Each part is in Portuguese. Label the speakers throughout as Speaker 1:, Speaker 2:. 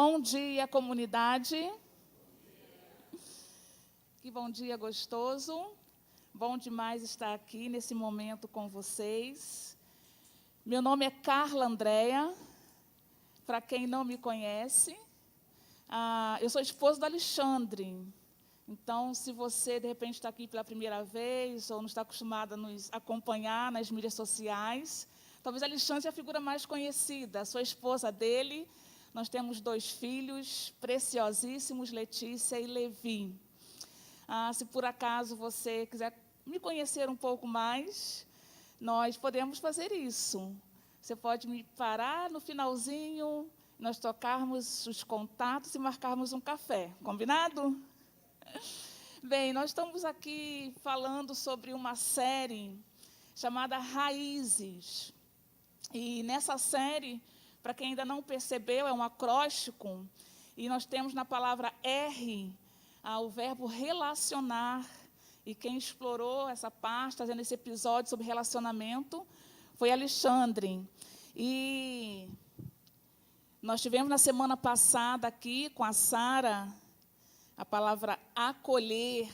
Speaker 1: Bom dia, comunidade. Que bom dia gostoso. Bom demais estar aqui nesse momento com vocês. Meu nome é Carla Andréa. Para quem não me conhece, eu sou esposa do Alexandre. Então, se você, de repente, está aqui pela primeira vez ou não está acostumada a nos acompanhar nas mídias sociais, talvez Alexandre seja a figura mais conhecida, sou esposa dele. Nós temos 2 filhos preciosíssimos, Letícia e Levi. Se por acaso você quiser me conhecer um pouco mais, nós podemos fazer isso. Você pode me parar no finalzinho, nós tocarmos os contatos e marcarmos um café. Combinado? Bem, nós estamos aqui falando sobre uma série chamada Raízes. E nessa série, para quem ainda não percebeu, é um acróstico, e nós temos na palavra R o verbo relacionar. E quem explorou essa parte, fazendo esse episódio sobre relacionamento, foi Alexandre. E nós tivemos na semana passada aqui com a Sara a palavra acolher,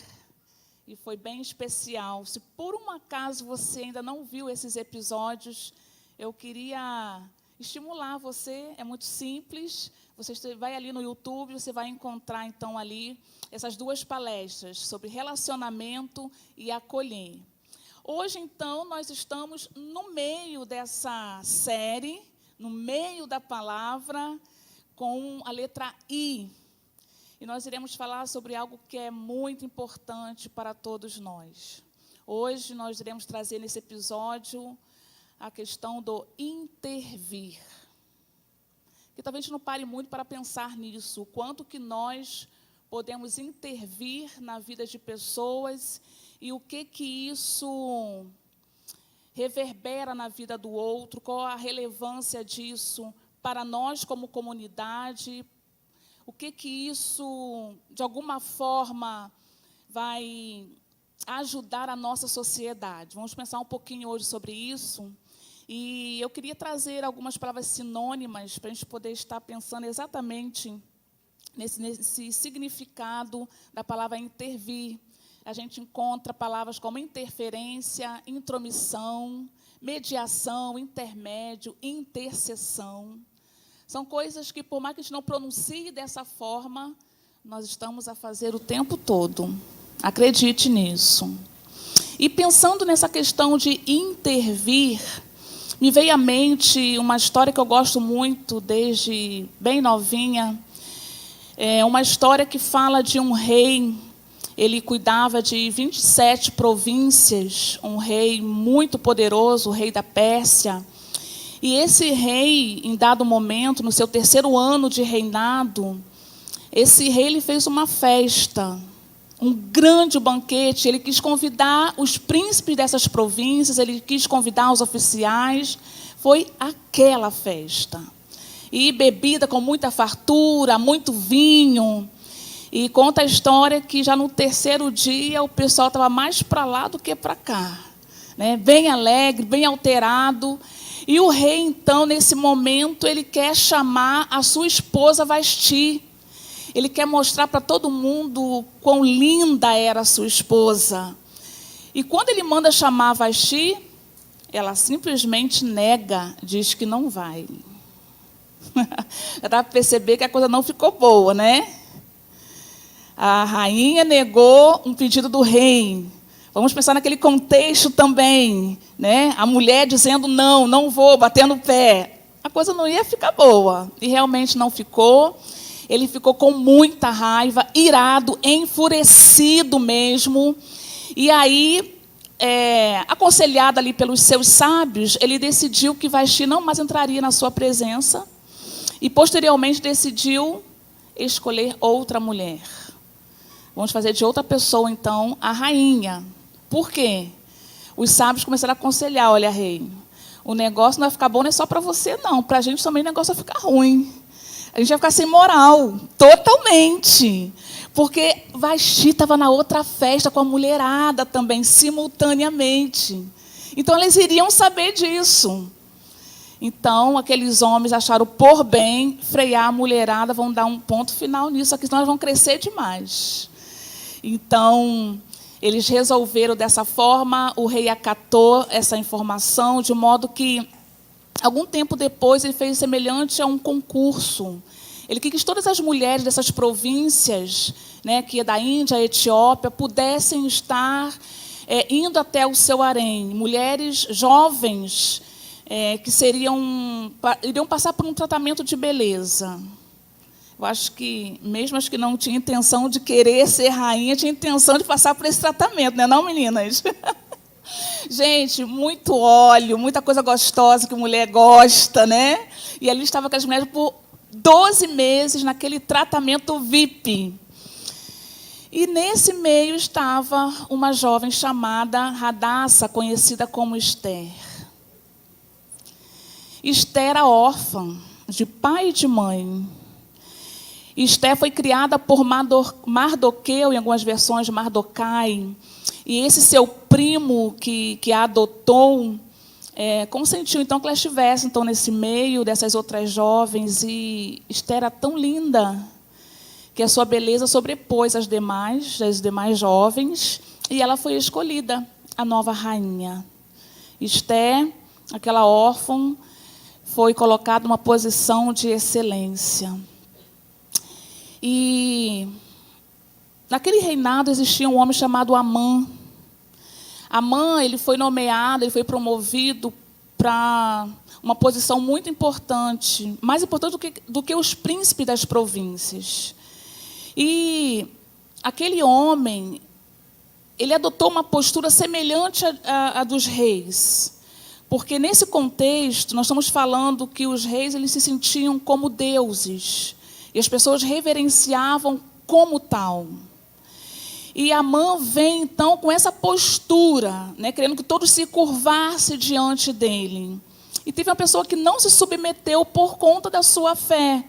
Speaker 1: e foi bem especial. Se por um acaso você ainda não viu esses episódios, eu queria estimular você, é muito simples. Você vai ali no YouTube, você vai encontrar então ali essas 2 palestras sobre relacionamento e acolher. Hoje, então, nós estamos no meio dessa série, no meio da palavra, com a letra I. E nós iremos falar sobre algo que é muito importante para todos nós. Hoje nós iremos trazer nesse episódio a questão do intervir. Que talvez a gente não pare muito para pensar nisso, o quanto que nós podemos intervir na vida de pessoas e o que isso reverbera na vida do outro, qual a relevância disso para nós como comunidade, o que isso, de alguma forma, vai ajudar a nossa sociedade. Vamos pensar um pouquinho hoje sobre isso. E eu queria trazer algumas palavras sinônimas para a gente poder estar pensando exatamente nesse significado da palavra intervir. A gente encontra palavras como interferência, intromissão, mediação, intermédio, intercessão. São coisas que, por mais que a gente não pronuncie dessa forma, nós estamos a fazer o tempo todo. Acredite nisso. E pensando nessa questão de intervir, me veio à mente uma história que eu gosto muito, desde bem novinha. É uma história que fala de um rei. Ele cuidava de 27 províncias, um rei muito poderoso, o rei da Pérsia. E esse rei, em dado momento, no seu 3º ano de reinado, esse rei ele fez uma festa, um grande banquete. Ele quis convidar os príncipes dessas províncias, ele quis convidar os oficiais. Foi aquela festa. E bebida com muita fartura, muito vinho. E conta a história que já no 3º dia o pessoal estava mais para lá do que para cá, né? Bem alegre, bem alterado. E o rei, então, nesse momento, ele quer chamar a sua esposa Vasti. Ele quer mostrar para todo mundo quão linda era a sua esposa. E quando ele manda chamar a Vasti, ela simplesmente nega, diz que não vai. Dá para perceber que a coisa não ficou boa, né? A rainha negou um pedido do rei. Vamos pensar naquele contexto também, né? A mulher dizendo não, não vou, batendo o pé. A coisa não ia ficar boa. E realmente não ficou. Ele ficou com muita raiva, irado, enfurecido mesmo. E aí, aconselhado ali pelos seus sábios, ele decidiu que Vasti não mais entraria na sua presença. E, posteriormente, decidiu escolher outra mulher. Vamos fazer de outra pessoa, então, a rainha. Por quê? Os sábios começaram a aconselhar, olha, rei, o negócio não vai ficar bom, não é só para você, não. Para a gente também o negócio vai ficar ruim. A gente vai ficar sem moral, totalmente. Porque Vasti estava na outra festa com a mulherada também, simultaneamente. Então, eles iriam saber disso. Então, aqueles homens acharam por bem frear a mulherada, vão dar um ponto final nisso, aqui senão elas vão crescer demais. Então, eles resolveram dessa forma, o rei acatou essa informação, de modo que, algum tempo depois, ele fez semelhante a um concurso. Ele quis que todas as mulheres dessas províncias, né, que é da Índia, a Etiópia, pudessem estar indo até o seu harém. Mulheres jovens que iriam passar por um tratamento de beleza. Eu acho que, mesmo as que não tinham intenção de querer ser rainha, tinham intenção de passar por esse tratamento, não é não, meninas? Gente, muito óleo, muita coisa gostosa que mulher gosta, né? E ali estava com as mulheres por 12 meses naquele tratamento VIP. E nesse meio estava uma jovem chamada Radassa, conhecida como Esther. Esther era órfã, de pai e de mãe. Esther foi criada por Mardoqueu, em algumas versões, Mardocai. E esse seu primo que a adotou, consentiu então que ela estivesse então, nesse meio dessas outras jovens. E Esther era tão linda que a sua beleza sobrepôs as demais jovens. E ela foi escolhida, a nova rainha. Esther, aquela órfã, foi colocada numa posição de excelência. E naquele reinado existia um homem chamado Amã. Amã, ele foi nomeado, ele foi promovido para uma posição muito importante, mais importante do que os príncipes das províncias. E aquele homem, ele adotou uma postura semelhante à dos reis. Porque, nesse contexto, nós estamos falando que os reis eles se sentiam como deuses. E as pessoas reverenciavam como tal. E Amã vem, então, com essa postura, né, querendo que todos se curvassem diante dele. E teve uma pessoa que não se submeteu por conta da sua fé.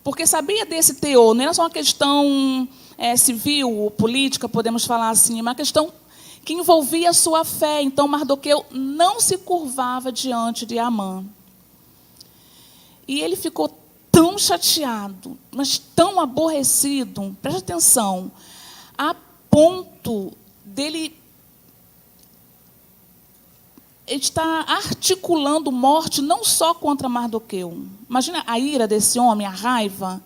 Speaker 1: Porque sabia desse teor, não era só uma questão civil ou política, podemos falar assim, é uma questão que envolvia a sua fé. Então, Mardoqueu não se curvava diante de Amã. E ele ficou tão chateado, mas tão aborrecido, preste atenção, a ponto dele estar articulando morte não só contra Mardoqueu. Imagina a ira desse homem, a raiva.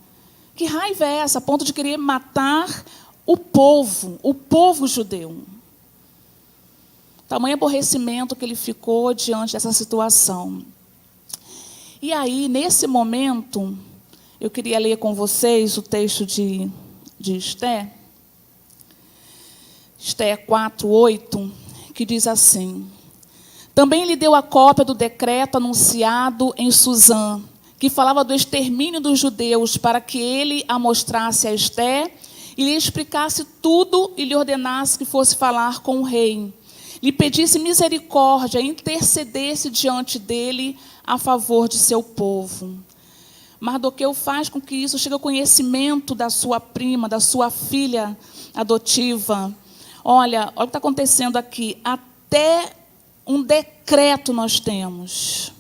Speaker 1: Que raiva é essa, a ponto de querer matar o povo judeu. Tamanho aborrecimento que ele ficou diante dessa situação. E aí, nesse momento, eu queria ler com vocês o texto de Esther. Esther 4:8, que diz assim: também lhe deu a cópia do decreto anunciado em Susã, que falava do extermínio dos judeus, para que ele a mostrasse a Esther e lhe explicasse tudo e lhe ordenasse que fosse falar com o rei. Lhe pedisse misericórdia, intercedesse diante dele a favor de seu povo. Mardoqueu faz com que isso chegue ao conhecimento da sua prima, da sua filha adotiva. Olha o que está acontecendo aqui. Até um decreto nós temos.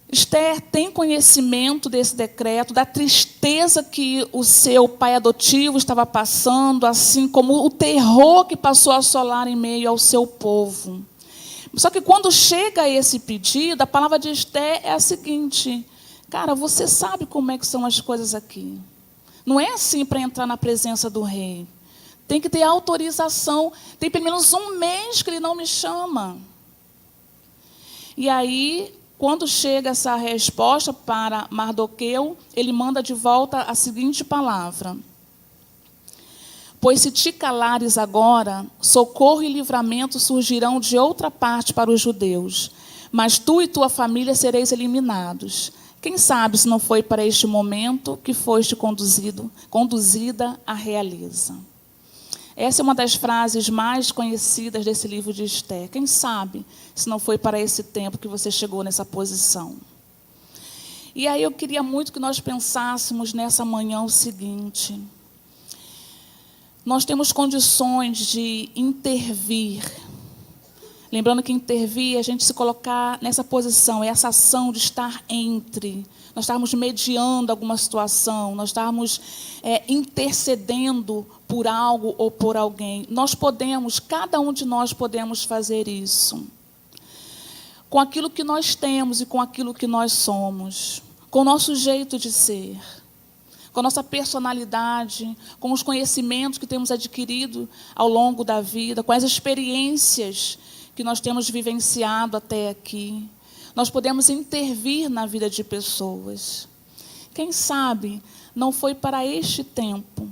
Speaker 1: Esther tem conhecimento desse decreto, da tristeza que o seu pai adotivo estava passando, assim como o terror que passou a assolar em meio ao seu povo. Só que quando chega esse pedido, a palavra de Esther é a seguinte: cara, você sabe como é que são as coisas aqui. Não é assim para entrar na presença do rei. Tem que ter autorização. Tem pelo menos um mês que ele não me chama. E aí, quando chega essa resposta para Mardoqueu, ele manda de volta a seguinte palavra: pois se te calares agora, socorro e livramento surgirão de outra parte para os judeus, mas tu e tua família sereis eliminados. Quem sabe se não foi para este momento que foste conduzida à realeza. Essa é uma das frases mais conhecidas desse livro de Esther. Quem sabe se não foi para esse tempo que você chegou nessa posição. E aí eu queria muito que nós pensássemos nessa manhã o seguinte: nós temos condições de intervir, Lembrando que intervir é a gente se colocar nessa posição, é essa ação de estar entre. Nós estarmos mediando alguma situação, nós estarmos intercedendo por algo ou por alguém. Nós podemos, cada um de nós podemos fazer isso. Com aquilo que nós temos e com aquilo que nós somos. Com o nosso jeito de ser. Com a nossa personalidade, com os conhecimentos que temos adquirido ao longo da vida, com as experiências que nós temos vivenciado até aqui. Nós podemos intervir na vida de pessoas. Quem sabe não foi para este tempo.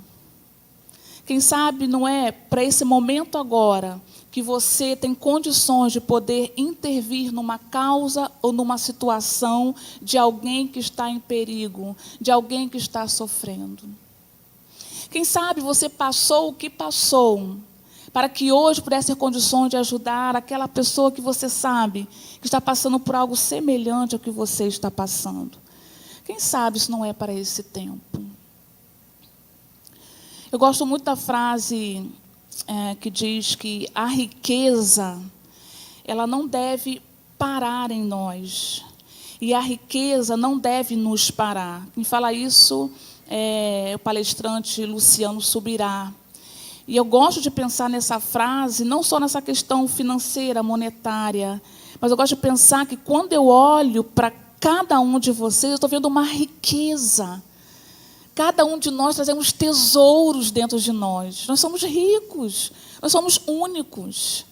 Speaker 1: Quem sabe não é para esse momento agora que você tem condições de poder intervir numa causa ou numa situação de alguém que está em perigo, de alguém que está sofrendo. Quem sabe você passou o que passou, para que hoje pudesse ter condições de ajudar aquela pessoa que você sabe que está passando por algo semelhante ao que você está passando. Quem sabe isso não é para esse tempo. Eu gosto muito da frase que diz que a riqueza, ela não deve parar em nós. E a riqueza não deve nos parar. Quem fala isso é o palestrante Luciano Subirá. E eu gosto de pensar nessa frase, não só nessa questão financeira, monetária, mas eu gosto de pensar que quando eu olho para cada um de vocês, eu estou vendo uma riqueza. Cada um de nós trazemos tesouros dentro de nós. Nós somos ricos, nós somos únicos.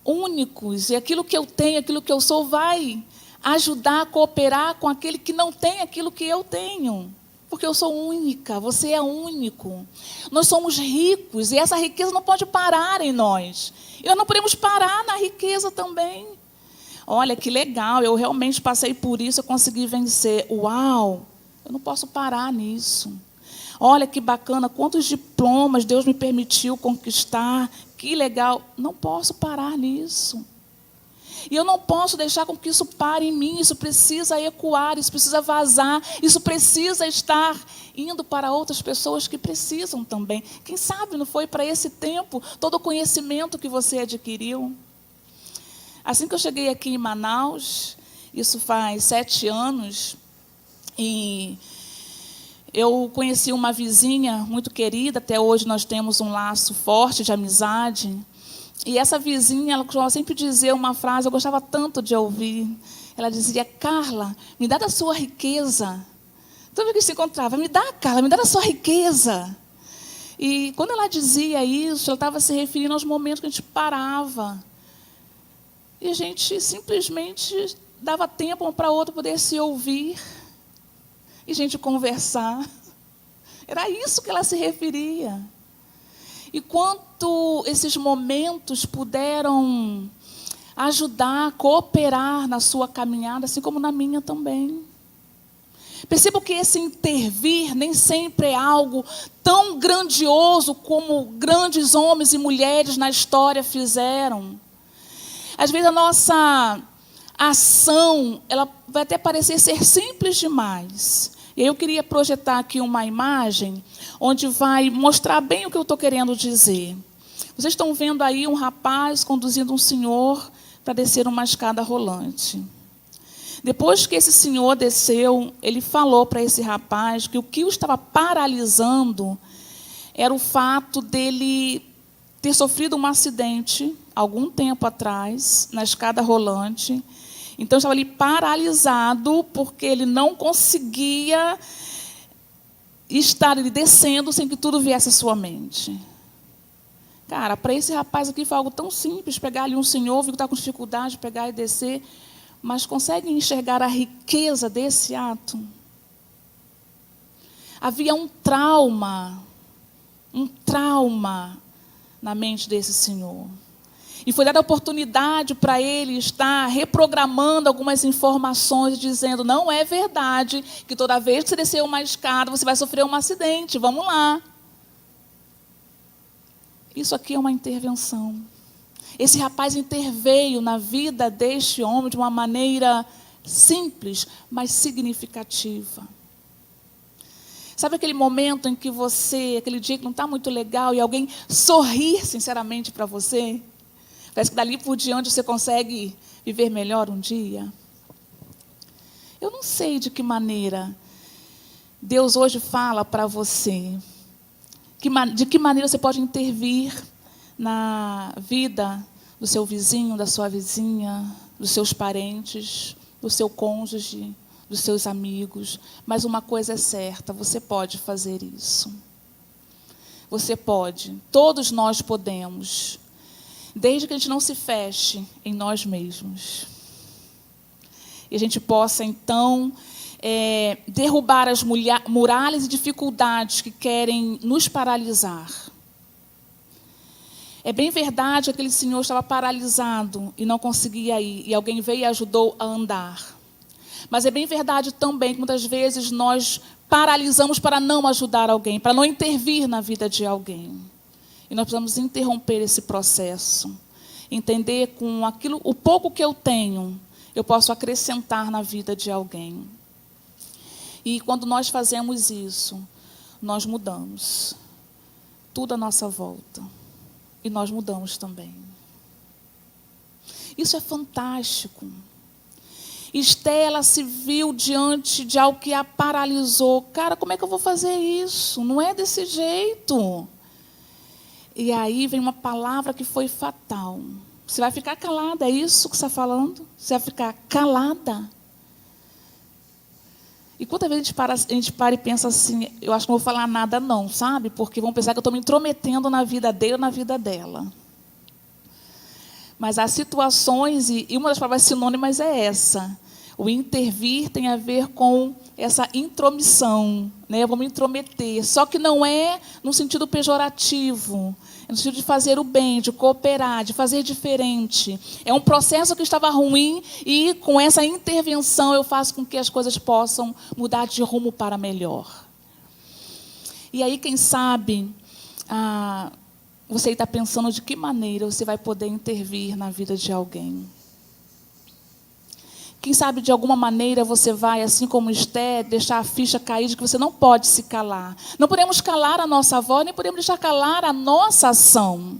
Speaker 1: Únicos. E aquilo que eu tenho, aquilo que eu sou, vai ajudar a cooperar com aquele que não tem aquilo que eu tenho. Porque eu sou única, você é único. Nós somos ricos e essa riqueza não pode parar em nós. E nós não podemos parar na riqueza também. Olha, que legal, eu realmente passei por isso, eu consegui vencer. Uau, eu não posso parar nisso. Olha, que bacana, quantos diplomas Deus me permitiu conquistar. Que legal, não posso parar nisso. E eu não posso deixar com que isso pare em mim, isso precisa ecoar, isso precisa vazar, isso precisa estar indo para outras pessoas que precisam também. Quem sabe não foi para esse tempo todo o conhecimento que você adquiriu? Assim que eu cheguei aqui em Manaus, isso faz 7 anos, e eu conheci uma vizinha muito querida, até hoje nós temos um laço forte de amizade. E essa vizinha, ela costumava sempre dizer uma frase, eu gostava tanto de ouvir. Ela dizia: Carla, me dá da sua riqueza. Toda vez que se encontrava, me dá, Carla, me dá da sua riqueza. E quando ela dizia isso, ela estava se referindo aos momentos que a gente parava. E a gente simplesmente dava tempo um para o outro poder se ouvir. E a gente conversar. Era isso que ela se referia. E quanto esses momentos puderam ajudar, cooperar na sua caminhada, assim como na minha também. Percebo que esse intervir nem sempre é algo tão grandioso como grandes homens e mulheres na história fizeram. Às vezes a nossa ação, ela vai até parecer ser simples demais. E eu queria projetar aqui uma imagem onde vai mostrar bem o que eu estou querendo dizer. Vocês estão vendo aí um rapaz conduzindo um senhor para descer uma escada rolante. Depois que esse senhor desceu, ele falou para esse rapaz que o que o estava paralisando era o fato dele ter sofrido um acidente algum tempo atrás, na escada rolante. Então, estava ali paralisado, porque ele não conseguia estar ali descendo sem que tudo viesse à sua mente. Cara, para esse rapaz aqui foi algo tão simples, pegar ali um senhor, que está com dificuldade de pegar e descer, mas conseguem enxergar a riqueza desse ato? Havia um trauma na mente desse senhor. E foi dada a oportunidade para ele estar reprogramando algumas informações, dizendo: não é verdade que toda vez que você descer uma escada, você vai sofrer um acidente, vamos lá. Isso aqui é uma intervenção. Esse rapaz interveio na vida deste homem de uma maneira simples, mas significativa. Sabe aquele momento em que você, aquele dia que não está muito legal, e alguém sorrir sinceramente para você? Parece que dali por diante você consegue viver melhor um dia. Eu não sei de que maneira Deus hoje fala para você. De que maneira você pode intervir na vida do seu vizinho, da sua vizinha, dos seus parentes, do seu cônjuge, dos seus amigos. Mas uma coisa é certa, você pode fazer isso. Você pode, todos nós podemos, desde que a gente não se feche em nós mesmos. E a gente possa, então, derrubar as muralhas e dificuldades que querem nos paralisar. É bem verdade que aquele senhor estava paralisado e não conseguia ir, e alguém veio e ajudou a andar. Mas é bem verdade também que muitas vezes nós paralisamos para não ajudar alguém, para não intervir na vida de alguém. E nós precisamos interromper esse processo. Entender com aquilo, o pouco que eu tenho, eu posso acrescentar na vida de alguém. E quando nós fazemos isso, nós mudamos tudo à nossa volta. E nós mudamos também. Isso é fantástico. Esté, ela se viu diante de algo que a paralisou. Cara, como é que eu vou fazer isso? Não é desse jeito. E aí vem uma palavra que foi fatal. Você vai ficar calada, é isso que você está falando? Você vai ficar calada. E quantas vezes a gente para e pensa assim, eu acho que não vou falar nada não, sabe? Porque vão pensar que eu estou me intrometendo na vida dele ou na vida dela. Mas há situações, e uma das palavras sinônimas é essa. O intervir tem a ver com essa intromissão, né? Eu vou me intrometer. Só que não é no sentido pejorativo, é no sentido de fazer o bem, de cooperar, de fazer diferente. É um processo que estava ruim e com essa intervenção eu faço com que as coisas possam mudar de rumo para melhor. E aí, quem sabe, você está pensando de que maneira você vai poder intervir na vida de alguém. Quem sabe, de alguma maneira, você vai, assim como Esté, deixar a ficha cair de que você não pode se calar. Não podemos calar a nossa voz, nem podemos deixar calar a nossa ação.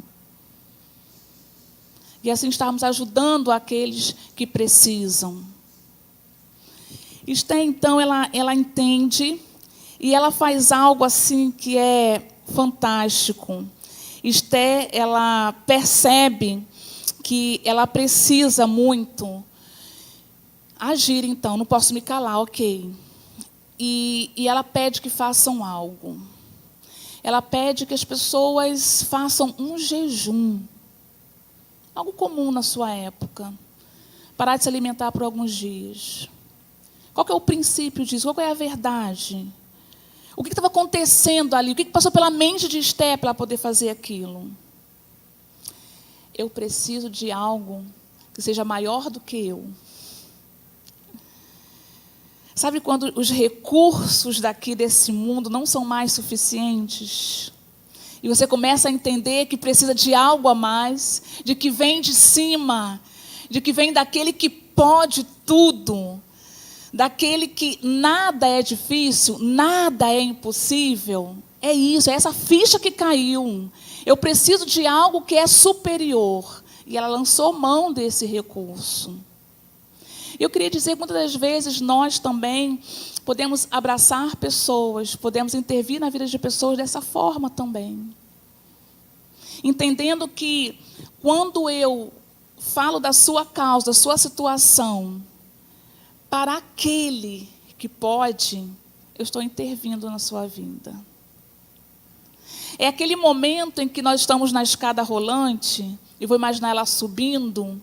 Speaker 1: E assim estarmos ajudando aqueles que precisam. Esté, então, ela entende e ela faz algo assim que é fantástico. Esté, ela percebe que ela precisa muito agir, então, não posso me calar, ok. E ela pede que façam algo. Ela pede que as pessoas façam um jejum. Algo comum na sua época. Parar de se alimentar por alguns dias. Qual que é o princípio disso? Qual é a verdade? O que estava acontecendo ali? O que passou pela mente de Esté para poder fazer aquilo? Eu preciso de algo que seja maior do que eu. Sabe quando os recursos daqui desse mundo não são mais suficientes? E você começa a entender que precisa de algo a mais, de que vem de cima, de que vem daquele que pode tudo, daquele que nada é difícil, nada é impossível. É isso, é essa ficha que caiu. Eu preciso de algo que é superior. E ela lançou mão desse recurso. Eu queria dizer que muitas das vezes nós também podemos abraçar pessoas, podemos intervir na vida de pessoas dessa forma também. Entendendo que quando eu falo da sua causa, da sua situação, para aquele que pode, eu estou intervindo na sua vida. É aquele momento em que nós estamos na escada rolante, e vou imaginar ela subindo.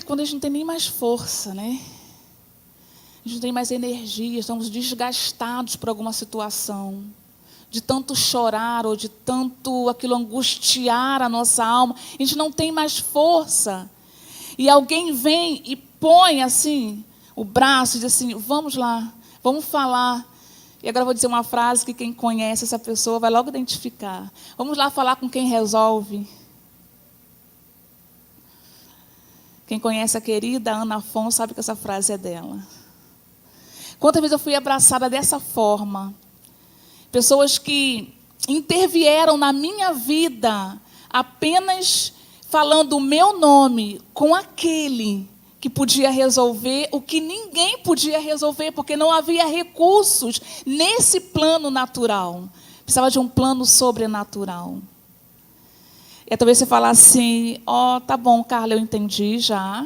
Speaker 1: Quando a gente não tem nem mais força, né? A gente não tem mais energia, estamos desgastados por alguma situação. De tanto chorar ou de tanto aquilo angustiar a nossa alma. A gente não tem mais força. E alguém vem e põe assim o braço e diz assim, vamos lá, vamos falar. E agora eu vou dizer uma frase que quem conhece essa pessoa vai logo identificar. Vamos lá falar com quem resolve. Quem conhece a querida Ana Afonso sabe que essa frase é dela. Quantas vezes eu fui abraçada dessa forma? Pessoas que intervieram na minha vida apenas falando o meu nome com aquele que podia resolver o que ninguém podia resolver, porque não havia recursos nesse plano natural. Precisava de um plano sobrenatural. E talvez você falar assim, tá bom, Carla, eu entendi já.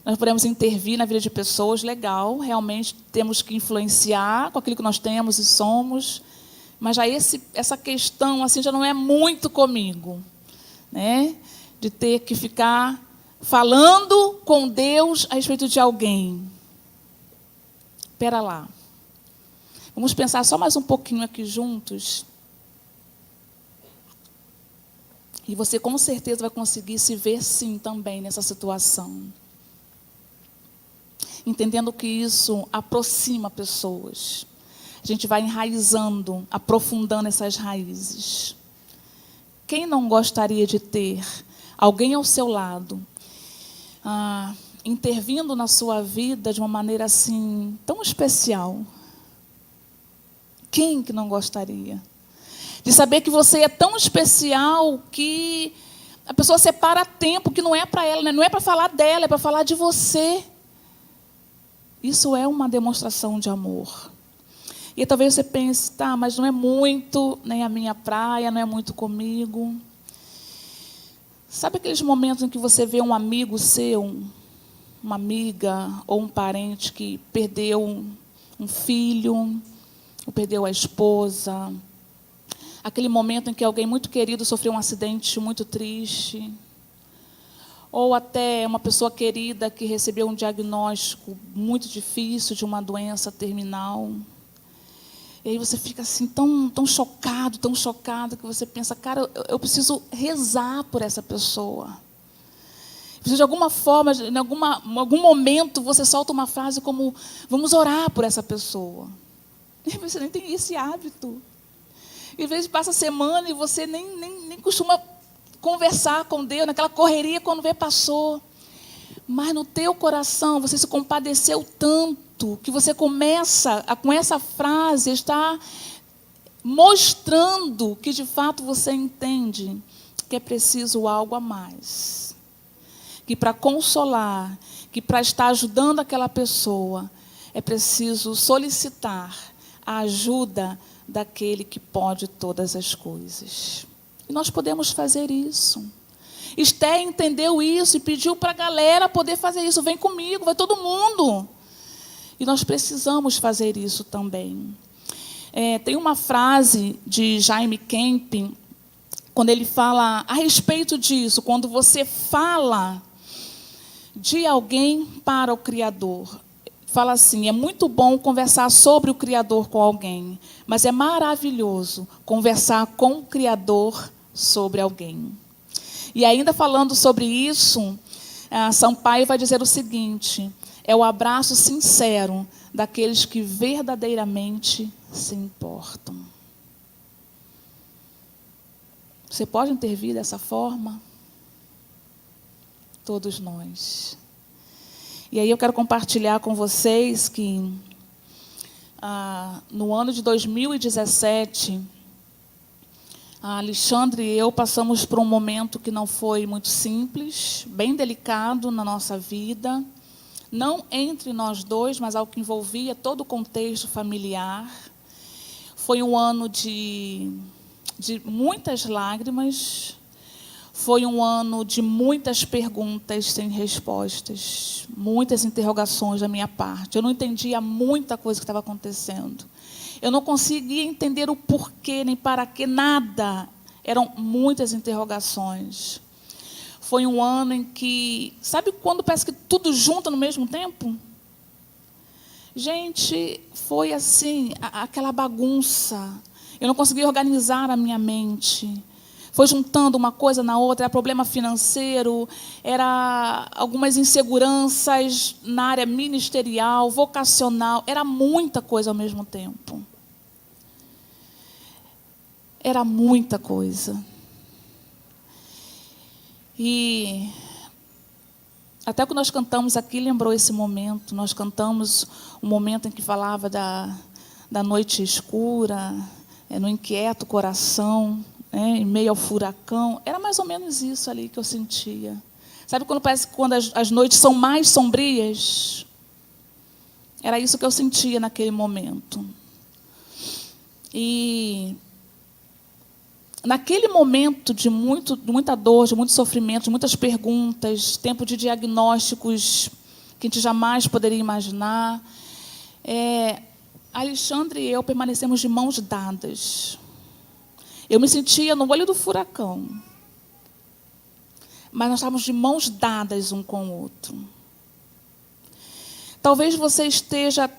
Speaker 1: Nós podemos intervir na vida de pessoas, legal, realmente temos que influenciar com aquilo que nós temos e somos, mas já essa questão assim, já não é muito comigo, né? De ter que ficar falando com Deus a respeito de alguém. Espera lá. Vamos pensar só mais um pouquinho aqui juntos. E você com certeza vai conseguir se ver sim também nessa situação. Entendendo que isso aproxima pessoas. A gente vai enraizando, aprofundando essas raízes. Quem não gostaria de ter alguém ao seu lado, intervindo na sua vida de uma maneira assim, tão especial? Quem que não gostaria? De saber que você é tão especial que a pessoa separa tempo que não é para ela, né? Não é para falar dela, é para falar de você. Isso é uma demonstração de amor. E talvez você pense, tá, mas não é muito nem a minha praia, não é muito comigo. Sabe aqueles momentos em que você vê um amigo seu, uma amiga ou um parente que perdeu um filho, ou perdeu a esposa? Aquele momento em que alguém muito querido sofreu um acidente muito triste. Ou até uma pessoa querida que recebeu um diagnóstico muito difícil de uma doença terminal. E aí você fica assim tão chocado, que você pensa, cara, eu preciso rezar por essa pessoa. Preciso de alguma forma, em algum momento, você solta uma frase como, vamos orar por essa pessoa. E você nem tem esse hábito. E às vezes passa a semana e você nem costuma conversar com Deus, naquela correria, quando vê, passou. Mas no teu coração, você se compadeceu tanto, que você começa, com essa frase, está mostrando que, de fato, você entende que é preciso algo a mais. Que para consolar, que para estar ajudando aquela pessoa, é preciso solicitar a ajuda daquele que pode todas as coisas. E nós podemos fazer isso. Esté entendeu isso e pediu para a galera poder fazer isso. Vem comigo, vai todo mundo. E nós precisamos fazer isso também. Tem uma frase de Jaime Kemp, quando ele fala a respeito disso, quando você fala de alguém para o Criador. Fala assim, é muito bom conversar sobre o Criador com alguém, mas é maravilhoso conversar com o Criador sobre alguém. E ainda falando sobre isso, Sampaio vai dizer o seguinte, é o abraço sincero daqueles que verdadeiramente se importam. Você pode intervir dessa forma? Todos nós. E aí eu quero compartilhar com vocês que no ano de 2017, a Alexandre e eu passamos por um momento que não foi muito simples, bem delicado na nossa vida, não entre nós dois, mas algo que envolvia todo o contexto familiar. Foi um ano de muitas lágrimas, foi um ano de muitas perguntas sem respostas, muitas interrogações da minha parte. Eu não entendia muita coisa que estava acontecendo. Eu não conseguia entender o porquê, nem para quê, nada. Eram muitas interrogações. Foi um ano em que... Sabe quando parece que tudo junta no mesmo tempo? Gente, foi assim, aquela bagunça. Eu não conseguia organizar a minha mente. Foi juntando uma coisa na outra, era problema financeiro, era algumas inseguranças na área ministerial, vocacional, era muita coisa ao mesmo tempo. Era muita coisa. E até que nós cantamos aqui, lembrou esse momento, nós cantamos um momento em que falava da noite escura, no inquieto coração, em meio ao furacão. Era mais ou menos isso ali que eu sentia. Sabe quando parece que quando as noites são mais sombrias? Era isso que eu sentia naquele momento. E naquele momento de muita dor, de muito sofrimento, de muitas perguntas, tempo de diagnósticos que a gente jamais poderia imaginar, Alexandre e eu permanecemos de mãos dadas. Eu me sentia no olho do furacão, mas nós estávamos de mãos dadas um com o outro. Talvez você esteja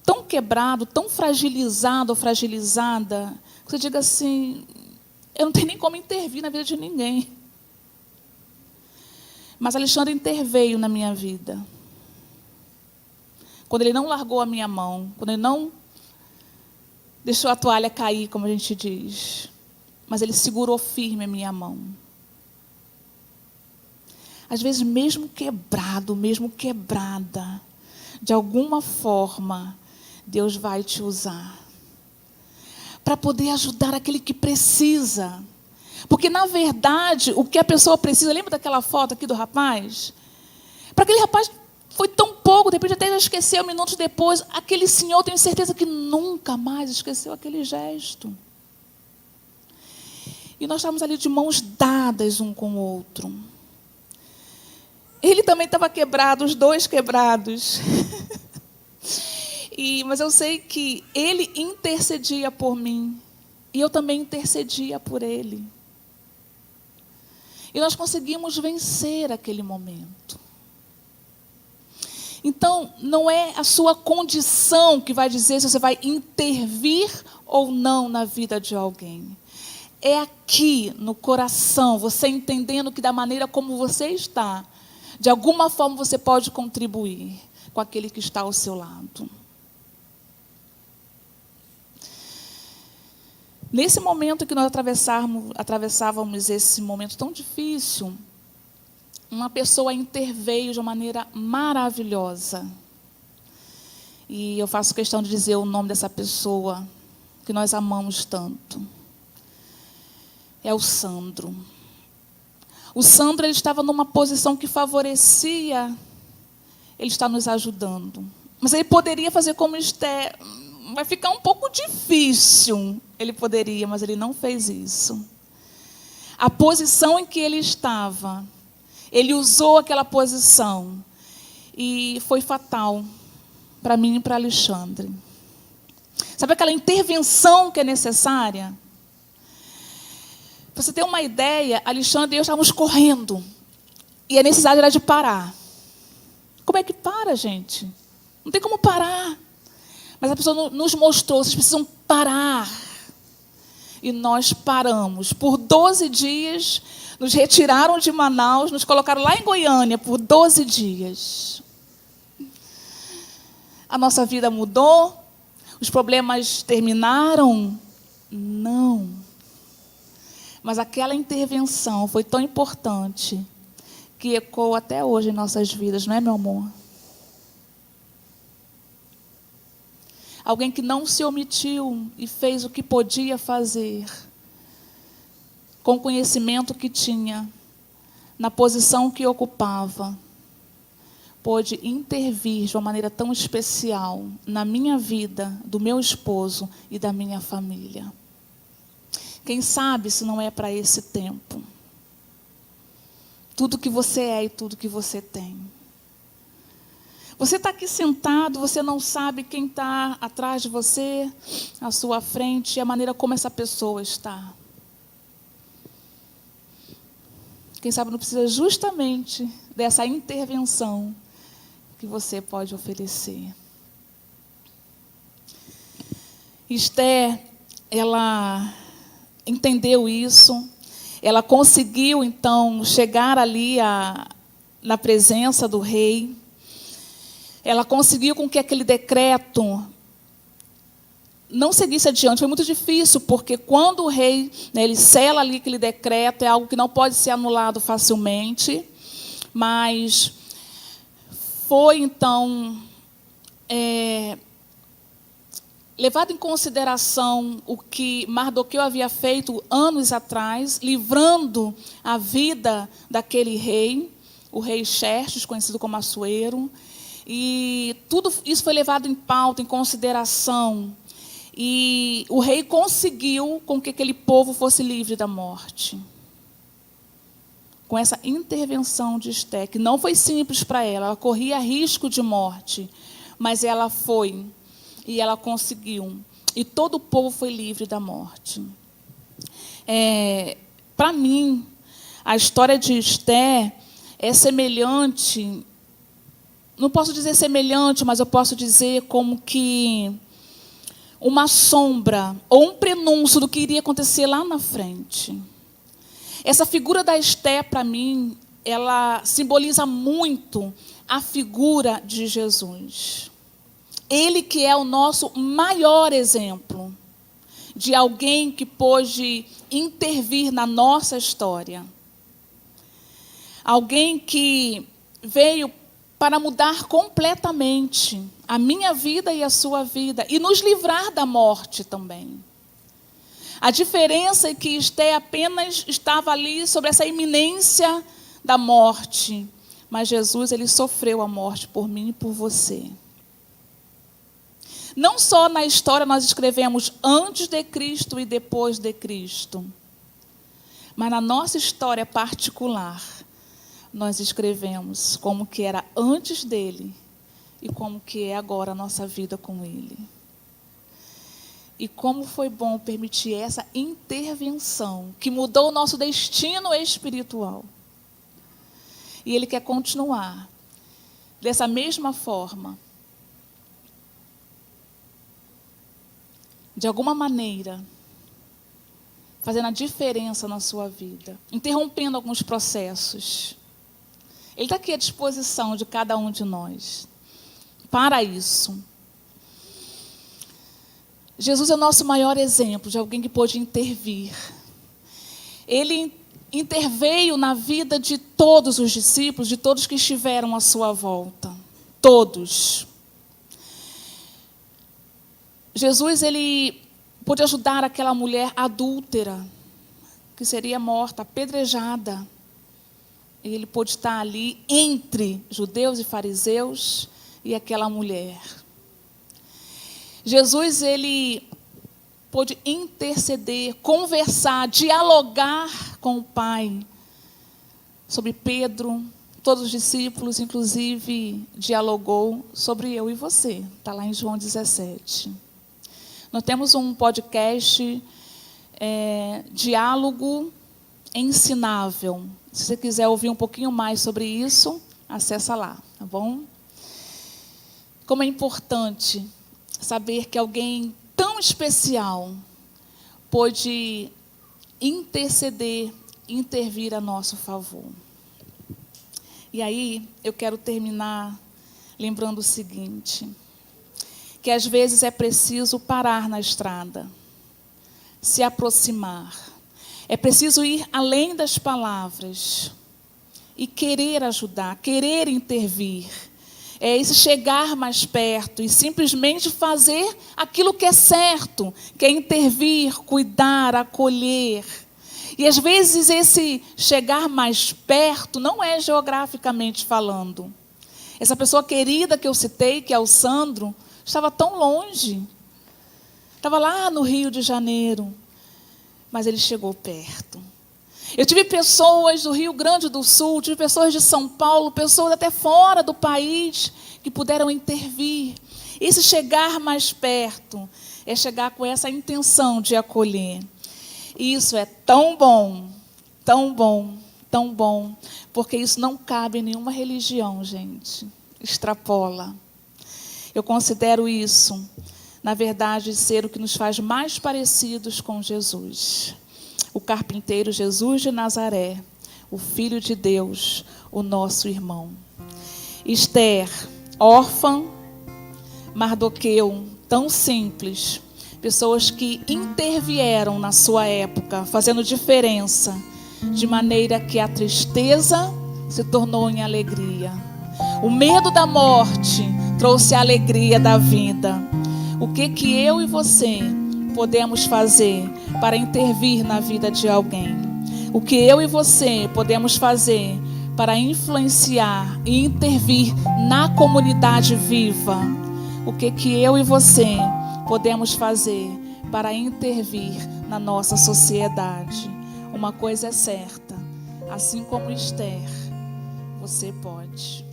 Speaker 1: tão quebrado, tão fragilizado ou fragilizada, que você diga assim, eu não tenho nem como intervir na vida de ninguém. Mas Alexandre interveio na minha vida. Quando ele não largou a minha mão, quando ele não deixou a toalha cair, como a gente diz, mas ele segurou firme a minha mão. Às vezes, mesmo quebrado, mesmo quebrada, de alguma forma, Deus vai te usar para poder ajudar aquele que precisa. Porque, na verdade, o que a pessoa precisa... Lembra daquela foto aqui do rapaz? Para aquele rapaz, foi tão pouco, de repente até já esqueceu, minutos depois. Aquele senhor, tenho certeza que nunca mais esqueceu aquele gesto. E nós estávamos ali de mãos dadas um com o outro. Ele também estava quebrado, os dois quebrados. Mas eu sei que ele intercedia por mim. E eu também intercedia por ele. E nós conseguimos vencer aquele momento. Então, não é a sua condição que vai dizer se você vai intervir ou não na vida de alguém. É aqui, no coração, você entendendo que da maneira como você está, de alguma forma você pode contribuir com aquele que está ao seu lado. Nesse momento que nós atravessávamos esse momento tão difícil, uma pessoa interveio de uma maneira maravilhosa. E eu faço questão de dizer o nome dessa pessoa, que nós amamos tanto. É o Sandro. O Sandro, ele estava numa posição que favorecia ele estar nos ajudando. Mas ele poderia fazer como Esther. Vai ficar um pouco difícil. Ele poderia, mas ele não fez isso. A posição em que ele estava, ele usou aquela posição. E foi fatal para mim e para Alexandre. Sabe aquela intervenção que é necessária? Para você ter uma ideia, Alexandre e eu estávamos correndo. E a necessidade era de parar. Como é que para, gente? Não tem como parar. Mas a pessoa nos mostrou, vocês precisam parar. E nós paramos. Por 12 dias, nos retiraram de Manaus, nos colocaram lá em Goiânia por 12 dias. A nossa vida mudou? Os problemas terminaram? Não. Mas aquela intervenção foi tão importante que ecoa até hoje em nossas vidas, não é, meu amor? Alguém que não se omitiu e fez o que podia fazer, com o conhecimento que tinha, na posição que ocupava, pôde intervir de uma maneira tão especial na minha vida, do meu esposo e da minha família. Quem sabe se não é para esse tempo. Tudo que você é e tudo que você tem. Você está aqui sentado, você não sabe quem está atrás de você, à sua frente, e a maneira como essa pessoa está. Quem sabe não precisa justamente dessa intervenção que você pode oferecer. Esther, ela entendeu isso, ela conseguiu, então, chegar ali na presença do rei. Ela conseguiu com que aquele decreto não seguisse adiante. Foi muito difícil, porque quando o rei, ele sela ali aquele decreto, é algo que não pode ser anulado facilmente. Mas foi, então, levado em consideração o que Mardoqueu havia feito anos atrás, livrando a vida daquele rei, o rei Xerxes, conhecido como Assuero, e tudo isso foi levado em pauta, em consideração, e o rei conseguiu com que aquele povo fosse livre da morte. Com essa intervenção de Esté, que não foi simples para ela corria risco de morte, mas ela foi, e ela conseguiu, e todo o povo foi livre da morte. Para mim, a história de Esté é semelhante, não posso dizer semelhante, mas eu posso dizer como que uma sombra ou um prenúncio do que iria acontecer lá na frente. Essa figura da Esté, para mim, ela simboliza muito a figura de Jesus. Ele que é o nosso maior exemplo de alguém que pôde intervir na nossa história. Alguém que veio para mudar completamente a minha vida e a sua vida, e nos livrar da morte também. A diferença é que Esté apenas estava ali sobre essa iminência da morte, mas Jesus, ele sofreu a morte por mim e por você. Não só na história nós escrevemos antes de Cristo e depois de Cristo, mas na nossa história particular, nós escrevemos como que era antes dele e como que é agora a nossa vida com ele. E como foi bom permitir essa intervenção que mudou o nosso destino espiritual. E ele quer continuar dessa mesma forma, de alguma maneira, fazendo a diferença na sua vida, interrompendo alguns processos. Ele está aqui à disposição de cada um de nós para isso. Jesus é o nosso maior exemplo de alguém que pôde intervir. Ele interveio na vida de todos os discípulos, de todos que estiveram à sua volta. Todos. Jesus, ele pôde ajudar aquela mulher adúltera, que seria morta, apedrejada. Ele pôde estar ali entre judeus e fariseus e aquela mulher. Jesus, ele pôde interceder, conversar, dialogar com o Pai sobre Pedro, todos os discípulos, inclusive dialogou sobre eu e você. Está lá em João 17. Nós temos um podcast, Diálogo Ensinável. Se você quiser ouvir um pouquinho mais sobre isso, acessa lá, tá bom? Como é importante saber que alguém tão especial pôde interceder, intervir a nosso favor. E aí, eu quero terminar lembrando o seguinte, que às vezes é preciso parar na estrada, se aproximar. É preciso ir além das palavras e querer ajudar, querer intervir. É esse chegar mais perto e simplesmente fazer aquilo que é certo, que é intervir, cuidar, acolher. E às vezes esse chegar mais perto não é geograficamente falando. Essa pessoa querida que eu citei, que é o Sandro, estava tão longe. Estava lá no Rio de Janeiro. Mas ele chegou perto. Eu tive pessoas do Rio Grande do Sul, tive pessoas de São Paulo, pessoas até fora do país que puderam intervir. Esse chegar mais perto é chegar com essa intenção de acolher. E isso é tão bom, tão bom, tão bom, porque isso não cabe em nenhuma religião, gente. Extrapola. Eu considero isso, na verdade, ser o que nos faz mais parecidos com Jesus. O carpinteiro Jesus de Nazaré, o Filho de Deus, o nosso irmão. Esther, órfã, Mardoqueu, tão simples. Pessoas que intervieram na sua época, fazendo diferença, de maneira que a tristeza se tornou em alegria. O medo da morte trouxe a alegria da vida. O que eu e você podemos fazer para intervir na vida de alguém? O que eu e você podemos fazer para influenciar e intervir na comunidade viva? O que eu e você podemos fazer para intervir na nossa sociedade? Uma coisa é certa, assim como Esther, você pode.